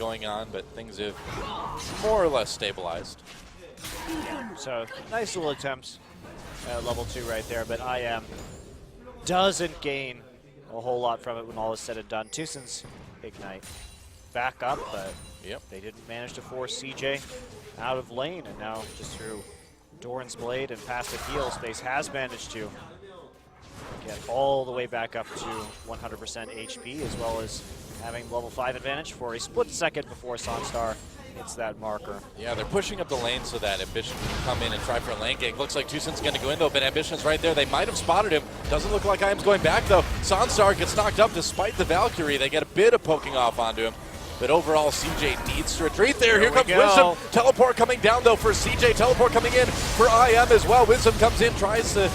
going on, but things have more or less stabilized. So nice little attempts at level 2 right there, but IM doesn't gain a whole lot from it when all is said and done. Tucson's Ignite back up, but they didn't manage to force CJ out of lane, and now just through Doran's Blade and passive heal, Space has managed to get all the way back up to 100% HP, as well as having level 5 advantage for a split second before Sunstar hits that marker. Yeah, they're pushing up the lane so that Ambition can come in and try for a lane gank. Looks like Tucson's going to go in, though, but Ambition's right there. They might have spotted him. Doesn't look like IM's going back, though. Sunstar gets knocked up despite the Valkyrie. They get a bit of poking off onto him. But overall, CJ needs to retreat there. Here comes Wisdom. Teleport coming down, though, for CJ. Teleport coming in for IM as well. Wisdom comes in, tries to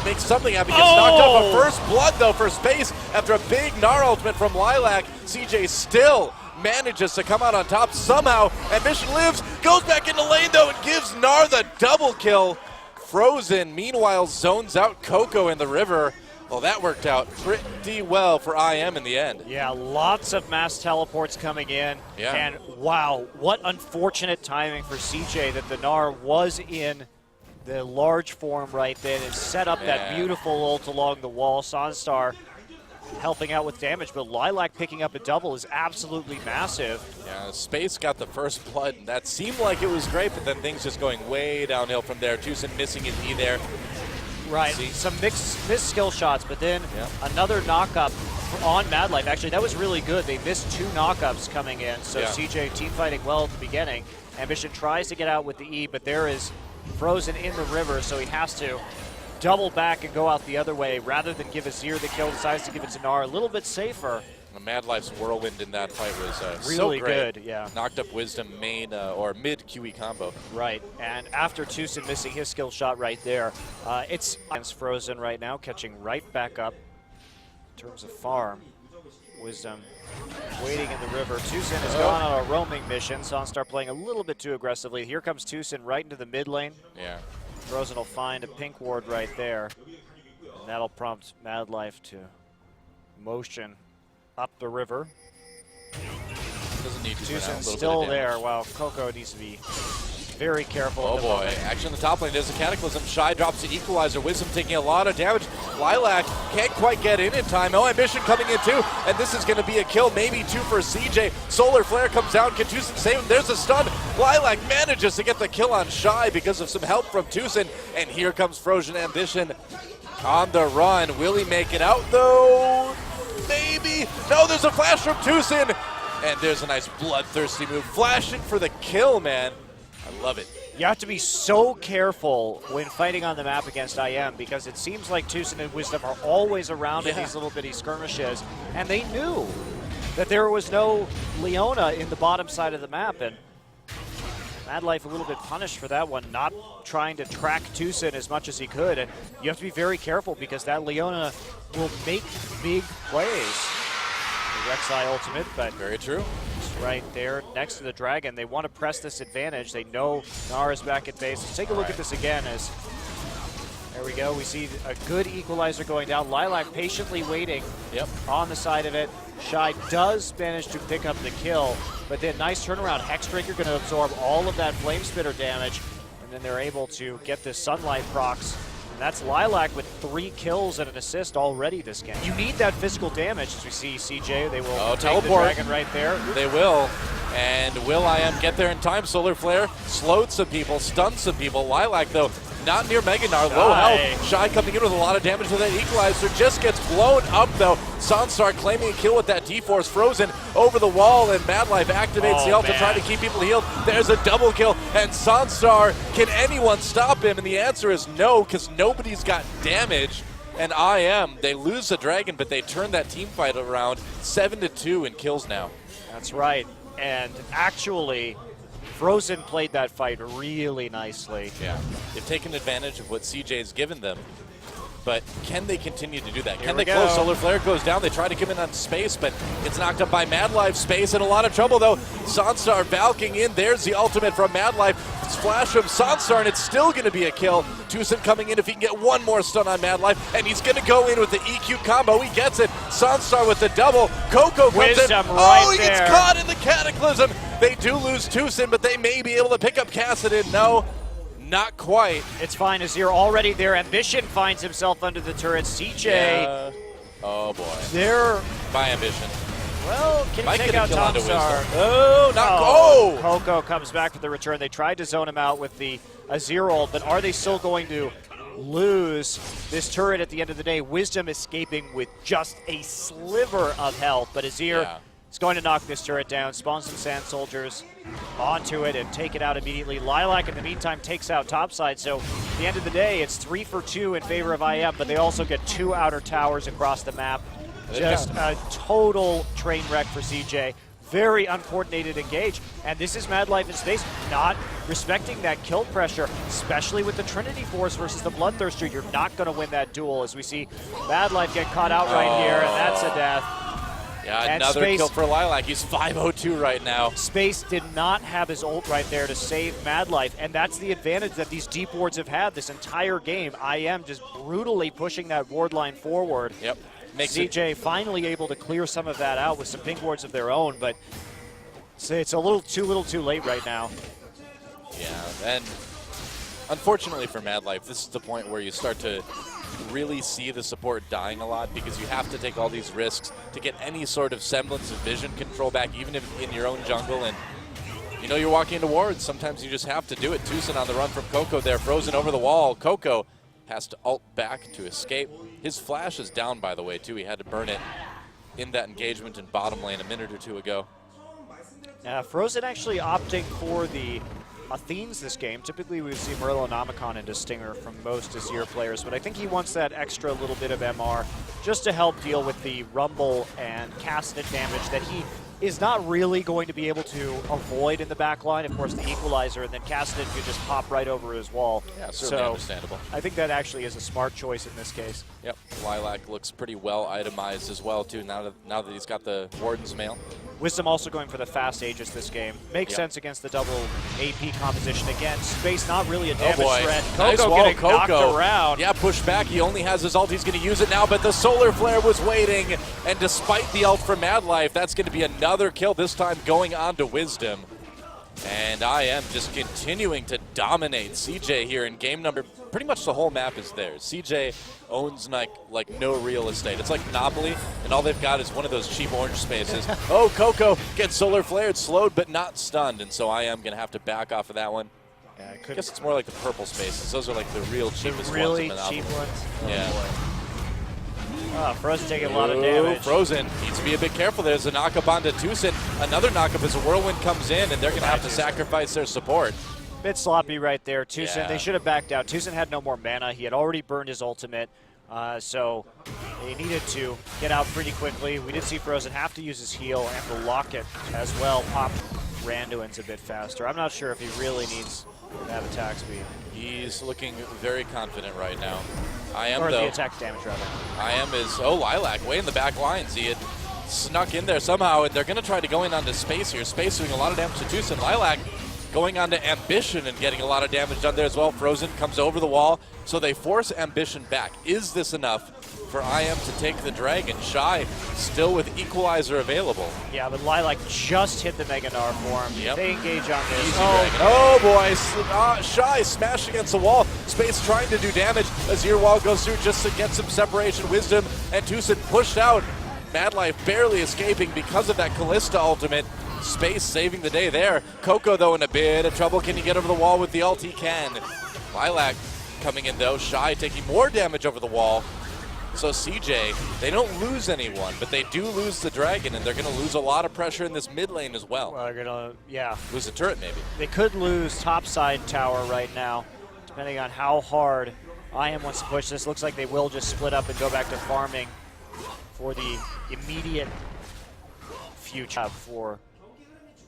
make something happen. Gets knocked up. A first blood, though, for Space after a big Gnar ultimate from Lilac. CJ still manages to come out on top somehow. Ambition lives, goes back into lane, though, and gives Gnar the double kill. Frozen, meanwhile, zones out Coco in the river. Well, that worked out pretty well for IM in the end. Yeah, lots of mass teleports coming in. Yeah. And wow, what unfortunate timing for CJ that the Gnar was in the large form right then and set up that beautiful ult along the wall. Sunstar helping out with damage, but Lilac picking up a double is absolutely massive. Yeah, Space got the first blood, and that seemed like it was great, but then things just going way downhill from there. Tucson missing his E there. Right, some missed skill shots, but then another knockup on Mad Life. Actually, that was really good. They missed 2 knockups coming in, so CJ team fighting well at the beginning. Ambition tries to get out with the E, but there is Frozen in the river, so he has to double back and go out the other way rather than give Azir the kill. Decides to give it to Gnar, a little bit safer. Mad Life's whirlwind in that fight was really so great. Good. Yeah, knocked up Wisdom main or mid QE combo. Right, and after Tucson missing his skill shot right there, it's Frozen right now, catching right back up in terms of farm. Wisdom waiting in the river. Tucson has gone on a roaming mission. Sunstar playing a little bit too aggressively. Here comes Tucson right into the mid lane. Yeah. Frozen will find a pink ward right there, and that'll prompt Mad Life to motion up the river. Doesn't need to. Tucson's still there while Coco needs to be very careful. Oh boy, action in the top lane. There's a Cataclysm. Shy drops the Equalizer. Wisdom taking a lot of damage. Lilac can't quite get in time. Oh, Ambition coming in too, and this is going to be a kill, maybe 2 for CJ. Solar Flare comes down. Can Tucson save him? There's a stun. Lilac manages to get the kill on Shy because of some help from Tucson, and here comes Frozen Ambition on the run. Will he make it out though? Maybe. No, there's a flash from Tucson, and there's a nice bloodthirsty move. Flashing for the kill, man. I love it. You have to be so careful when fighting on the map against IM because it seems like Tucson and Wisdom are always around in these little bitty skirmishes, and they knew that there was no Leona in the bottom side of the map, and Mad Life a little bit punished for that one, not trying to track Tucson as much as he could, and you have to be very careful because that Leona will make big plays. The Rek'Sai ultimate, but very true. Right there next to the dragon. They want to press this advantage. They know Gnar is back at base. Let's take a look at this again as there we go. We see a good equalizer going down. Lilac patiently waiting on the side of it. Shy does manage to pick up the kill, but then nice turnaround. Hexdrinker going to absorb all of that Flame Spitter damage, and then they're able to get this Sunlight procs. And that's Lilac with 3 kills and an assist already this game. You need that physical damage as we see CJ. They will take the dragon right there. They will. And will IM get there in time? Solar Flare slowed some people, stunned some people. Lilac, though, not near Mega Gnar. Low health. Shy coming in with a lot of damage with that Equalizer. Just gets blown up, though. Sunstar claiming a kill with that D-Force. Frozen over the wall, and Mad Life activates the ult to try to keep people healed. There's a double kill, and Sunstar, can anyone stop him? And the answer is no, because nobody's got damage. And IM, they lose the dragon, but they turn that team fight around 7-2 in kills now. That's right. And actually, Frozen played that fight really nicely. Yeah, they've taken advantage of what CJ's given them. But can they continue to do that? Here Can we they close? go. Solar Flare goes down. They try to come in on Space, but it's knocked up by Mad Life. Space in a lot of trouble, though. Sansar valking in. There's the ultimate from Mad Life. Splash from Sansar, and it's still going to be a kill. Tucson coming in if he can get one more stun on Mad Life, and he's going to go in with the EQ combo. He gets it. Sansar with the double. Coco comes Wisdom in. right he gets there. caught in the Cataclysm. They do lose Tucson, but they may be able to pick up Kassadin. No. Not quite. It's fine as you're already there. Ambition finds himself under the turret. CJ, Yeah. Oh boy. they're, My Ambition. well, can Might he take get a out kill onto Tomstar? Wisdom. Oh, not oh! Coco comes back for the return. They tried to zone him out with the Azir ult, but are they still going to lose this turret at the end of the day? Wisdom escaping with just a sliver of health, but Azir is going to knock this turret down, spawn some Sand Soldiers onto it, and take it out immediately. Lilac, in the meantime, takes out topside, so at the end of the day, it's 3 for 2 in favor of IM, but they also get 2 outer towers across the map. Just a total train wreck for CJ. Very uncoordinated engage, and this is Mad Life in Space not respecting that kill pressure, especially with the Trinity Force versus the Bloodthirster. You're not going to win that duel, as we see Mad Life get caught out right here, and that's a death. Yeah, And another Space, kill for Lilac. He's 502 right now. Space did not have his ult right there to save Mad Life, and that's the advantage that these deep wards have had this entire game. IM just brutally pushing that ward line forward. Yep. Makes CJ finally able to clear some of that out with some ping wards of their own, but it's a little too late right now. Yeah, and unfortunately for Mad Life, this is the point where you start to really see the support dying a lot, because you have to take all these risks to get any sort of semblance of vision control back, even if in your own jungle. And you know you're walking into wards. Sometimes you just have to do it. Tucson on the run from Coco there, frozen over the wall. Coco has to ult back to escape. His flash is down, by the way, too. He had to burn it in that engagement in bottom lane a minute or two ago. Frozen actually opting for the Athenes this game. Typically we would see Merlin Omicron into Stinger from most Azir players, but I think he wants that extra little bit of MR just to help deal with the Rumble and Kassadin damage that he is not really going to be able to avoid in the back line. Of course, the equalizer, and then Kassadin could just pop right over his wall. Yeah, certainly understandable. I think that actually is a smart choice in this case. Yep, Lilac looks pretty well itemized as well, too, now that he's got the Warden's Mail. Wisdom also going for the fast Aegis this game. Makes sense against the double AP composition. Again, Space not really a damage threat. Nice Coco wall, getting knocked around. Yeah, push back. He only has his ult. He's going to use it now, but the Solar Flare was waiting. And despite the ult from Mad Life, that's going to be another kill, this time going on to Wisdom. And IM just continuing to dominate CJ here in game number. Pretty much the whole map is theirs. CJ owns like no real estate. It's like Monopoly, and all they've got is one of those cheap orange spaces. Oh, Coco gets solar flared, slowed but not stunned, and so IM going to have to back off of that one. Yeah, I guess it's more like the purple spaces. Those are like the real cheapest really ones. cheap ones. Yeah. Frozen taking a lot of damage. Frozen needs to be a bit careful. There's a knockup onto Tucson. Another knockup as a Whirlwind comes in, and they're going to have to sacrifice their support. Bit sloppy right there. Tucson, they should have backed out. Tucson had no more mana. He had already burned his ultimate, so they needed to get out pretty quickly. We did see Frozen have to use his heal and the locket as well. Pop Randuin's a bit faster. I'm not sure if he really needs to have attack speed. He's looking very confident right now. IM, or though. the attack damage, rather. IM is, Lilac, way in the back lines. He had snuck in there somehow, and they're going to try to go in onto Space here. Space doing a lot of damage to Tucson. Lilac going on to Ambition and getting a lot of damage done there as well. Frozen comes over the wall, so they force Ambition back. Is this enough for IM to take the dragon? Shy still with Equalizer available. Yeah, but Lilac just hit the Mega Gnar for him. Yep. They engage on this. Oh boy, Shy smashed against the wall. Space trying to do damage. Azir wall goes through just to get some separation. Wisdom and Tucson pushed out. Mad Life barely escaping because of that Callista ultimate. Space saving the day there. Coco, though, in a bit of trouble. Can he get over the wall with the ult? He can. Lilac coming in, though. Shy taking more damage over the wall. So CJ, they don't lose anyone, but they do lose the dragon, and they're going to lose a lot of pressure in this mid lane as well. Well, they're going to, lose a turret, maybe. They could lose topside tower right now, depending on how hard IM wants to push this. Looks like they will just split up and go back to farming for the immediate future for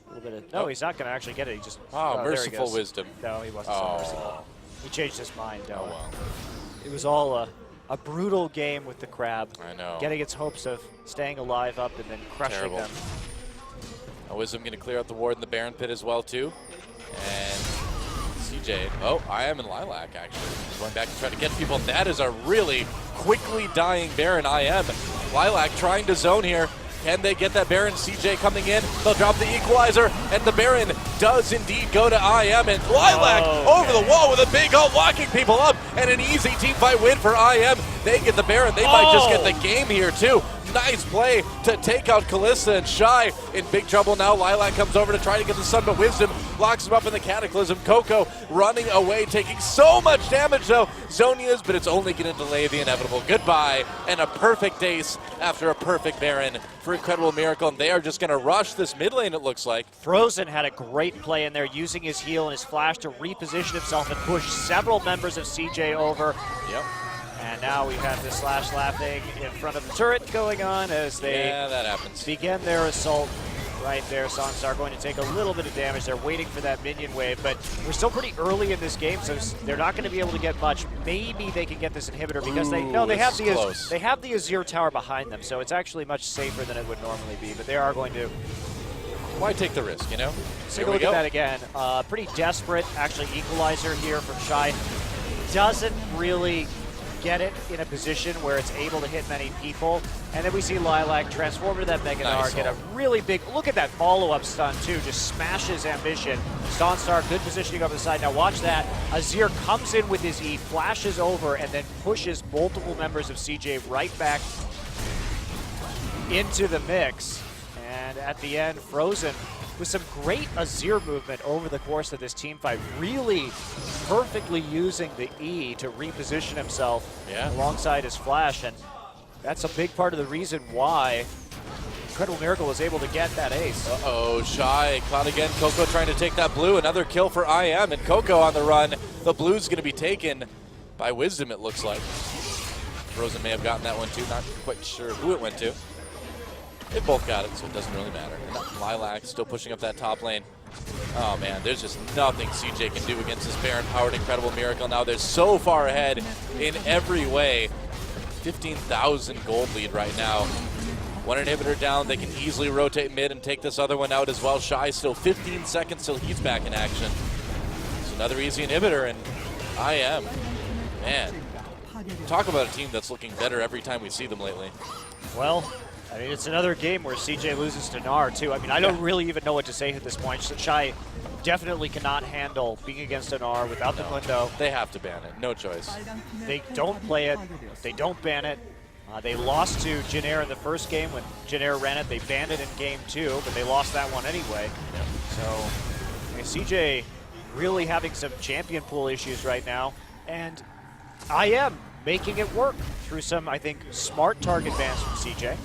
a little bit of... No, he's not going to actually get it. He just... merciful Wisdom. No, he wasn't so merciful. He changed his mind. Oh, well. It was all a brutal game with the Crab. I know. Getting its hopes of staying alive up and then crushing Terrible. them. Wisdom going to clear out the ward in the Baron pit as well, too. And CJ, oh, I am in Lilac, actually. Going back to try to get people. That is a really quickly dying Baron I am. Lilac trying to zone here. Can they get that Baron? CJ coming in. They'll drop the equalizer, and the Baron does indeed go to IM. And Lilac over the wall with a big ult, locking people up, and an easy team fight win for IM. They get the Baron. They might just get the game here, too. Nice play to take out Kalista, and Shy in big trouble now. Lilac comes over to try to get the Sun, but Wisdom locks him up in the Cataclysm. Coco running away, taking so much damage though. Zonia's, but it's only going to delay the inevitable. Goodbye, and a perfect ace after a perfect Baron for Incredible Miracle, and they are just going to rush this mid lane, it looks like. Frozen had a great play in there, using his heal and his flash to reposition himself and push several members of CJ over. Yep. And now we have the slash laughing in front of the turret going on as they that happens. Begin their assault right there. Sansar going to take a little bit of damage. They're waiting for that minion wave, but we're still pretty early in this game, so they're not going to be able to get much. Maybe they can get this inhibitor because they have the Azir tower behind them, so it's actually much safer than it would normally be. But they are going to. Why take the risk, you know? Take a look at that again. Pretty desperate, actually, equalizer here from Shy. Doesn't really get it in a position where it's able to hit many people. And then we see Lilac transform into that Mega Gnar, get a really big, look at that follow-up stun too, just smashes Ambition. Stonstar, good positioning over the side. Now watch that. Azir comes in with his E, flashes over, and then pushes multiple members of CJ right back into the mix. And at the end, Frozen with some great Azir movement over the course of this team fight, really perfectly using the E to reposition himself alongside his flash, and that's a big part of the reason why Incredible Miracle was able to get that ace. Uh-oh, Shy caught again. Coco trying to take that blue. Another kill for IM, and Coco on the run. The blue's going to be taken by Wisdom, it looks like. Frozen may have gotten that one too, not quite sure who it went to. They both got it, so it doesn't really matter. And Lilac still pushing up that top lane. Oh man, there's just nothing CJ can do against this Baron-powered Incredible Miracle. Now they're so far ahead in every way. 15,000 gold lead right now. One inhibitor down, they can easily rotate mid and take this other one out as well. Shy still 15 seconds till he's back in action. It's another easy inhibitor, and IM, man, talk about a team that's looking better every time we see them lately. Well, I mean, it's another game where CJ loses to Gnar, too. I mean, I don't really even know what to say at this point. Shy definitely cannot handle being against a Gnar without the Mundo. They have to ban it. No choice. They don't play it. They don't ban it. They lost to Janair in the first game. When Janair ran it, they banned it in game 2, but they lost that one anyway. So, I mean, CJ really having some champion pool issues right now. And I am making it work through some, I think, smart target bans from CJ.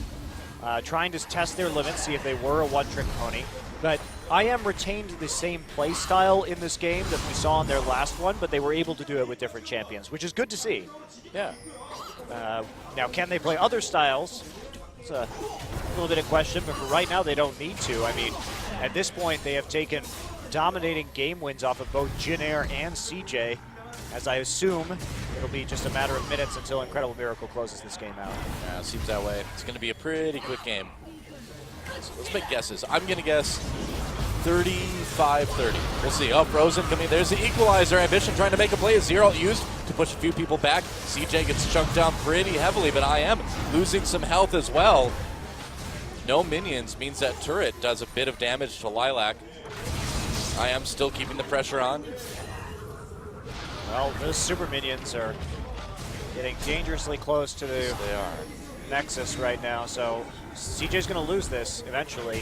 Trying to test their limits, see if they were a one-trick pony. But IM retained the same play style in this game that we saw in their last one, but they were able to do it with different champions, which is good to see. Yeah. Now, can they play other styles? It's a little bit of question, but for right now, they don't need to. I mean, at this point, they have taken dominating game wins off of both Janair and CJ, as I assume it'll be just a matter of minutes until Incredible Miracle closes this game out. Yeah, it seems that way. It's going to be a pretty quick game. So let's make guesses. I'm going to guess 35-30. We'll see. Oh, Frozen coming. There's the equalizer. Ambition trying to make a play. Zero used to push a few people back. CJ gets chunked down pretty heavily, but I am losing some health as well. No minions means that turret does a bit of damage to Lilac. I am still keeping the pressure on. Well, those super minions are getting dangerously close to the Nexus right now, so CJ's going to lose this eventually.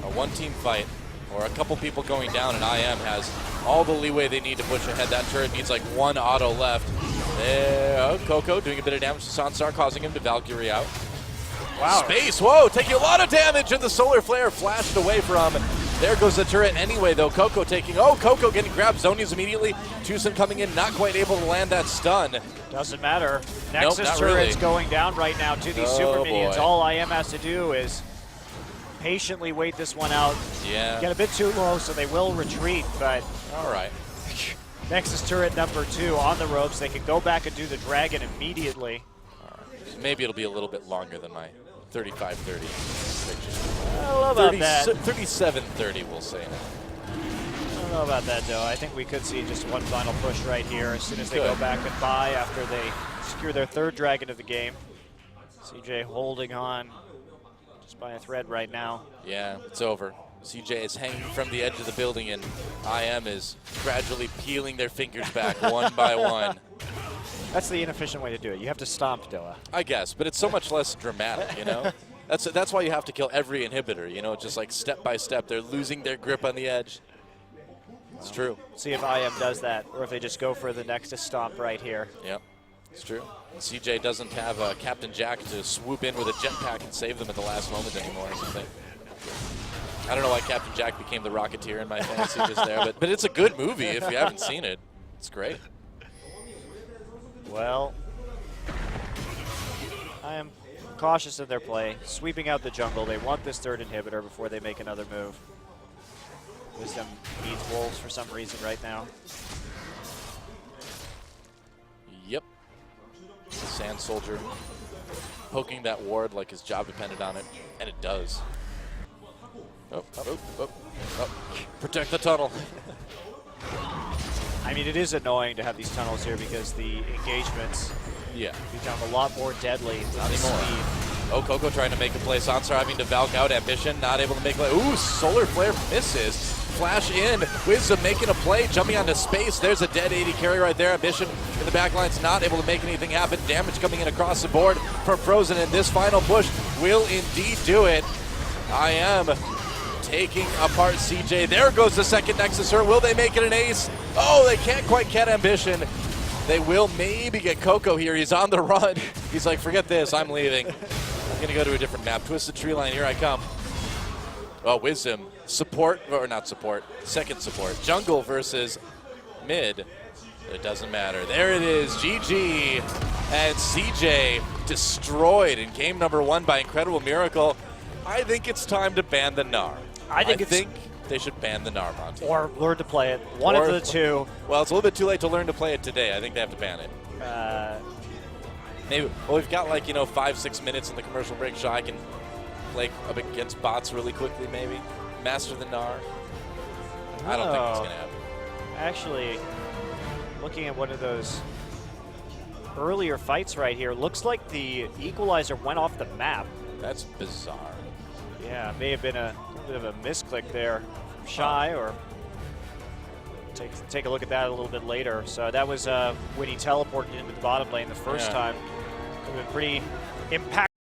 A one-team fight, or a couple people going down, and IM has all the leeway they need to push ahead. That turret needs like one auto left. There, oh, Coco doing a bit of damage to Sansar, causing him to Valkyrie out. Wow. Space, whoa, taking a lot of damage, and the Solar Flare flashed away from. There goes the turret anyway, though. Coco taking, Coco getting grabbed. Zonia's immediately. Tucson coming in, not quite able to land that stun. Doesn't matter. Nexus turret's going down right now to these super minions. All IM has to do is patiently wait this one out. Yeah. Get a bit too low, so they will retreat, but all right. Nexus turret number 2 on the ropes. They can go back and do the dragon immediately. Maybe it'll be a little bit longer than my 35-30 prediction. I don't know about that. 37-30, we'll say now. I don't know about that, though. I think we could see just one final push right here as soon as they go back and buy after they secure their third dragon of the game. CJ holding on just by a thread right now. Yeah, it's over. CJ is hanging from the edge of the building, and IM is gradually peeling their fingers back one by one. That's the inefficient way to do it. You have to stomp Dilla. I guess, but it's so much less dramatic, you know? That's why you have to kill every inhibitor, you know, just like step by step. They're losing their grip on the edge. It's true. See if IM does that, or if they just go for the next stomp right here. Yep, it's true. CJ doesn't have Captain Jack to swoop in with a jetpack and save them at the last moment anymore or something. I don't know why Captain Jack became the Rocketeer in my fantasy just there, but it's a good movie if you haven't seen it. It's great. Well, I am cautious in their play. Sweeping out the jungle. They want this third inhibitor before they make another move. Wisdom needs wolves for some reason right now. Yep. The Sand Soldier poking that ward like his job depended on it, and it does. Oh. Protect the tunnel. I mean, it is annoying to have these tunnels here because the engagements become a lot more deadly with the speed. Oh, Coco trying to make a play. Sansar having to Valk out. Ambition not able to make a play. Ooh, Solar Flare misses. Flash in. Wisdom making a play, jumping onto space. There's a dead 80 carry right there. Ambition in the back line's not able to make anything happen. Damage coming in across the board from Frozen, and this final push will indeed do it. I am taking apart CJ. There goes the second Nexus Hurt. Will they make it an ace? Oh, they can't quite get Ambition. They will maybe get Coco here. He's on the run. He's like, forget this, I'm leaving. I'm gonna go to a different map. Twisted Tree Line, here I come. Oh, Wisdom. Support, or not support, second support. Jungle versus mid. It doesn't matter. There it is, GG. And CJ destroyed in game number 1 by Incredible Miracle. I think it's time to ban the Gnar. I think they should ban the Gnar, Monty. Or learn to play it. One of the two. Well, it's a little bit too late to learn to play it today. I think they have to ban it. Maybe. Well, we've got 5-6 minutes in the commercial break, so I can play up against bots really quickly, maybe. Master the Gnar. I don't think it's going to happen. Actually, looking at one of those earlier fights right here, looks like the equalizer went off the map. That's bizarre. Yeah, may have been a bit of a misclick there from Shy, or take a look at that a little bit later. So that was when he teleported into the bottom lane the first time. It was pretty impactful.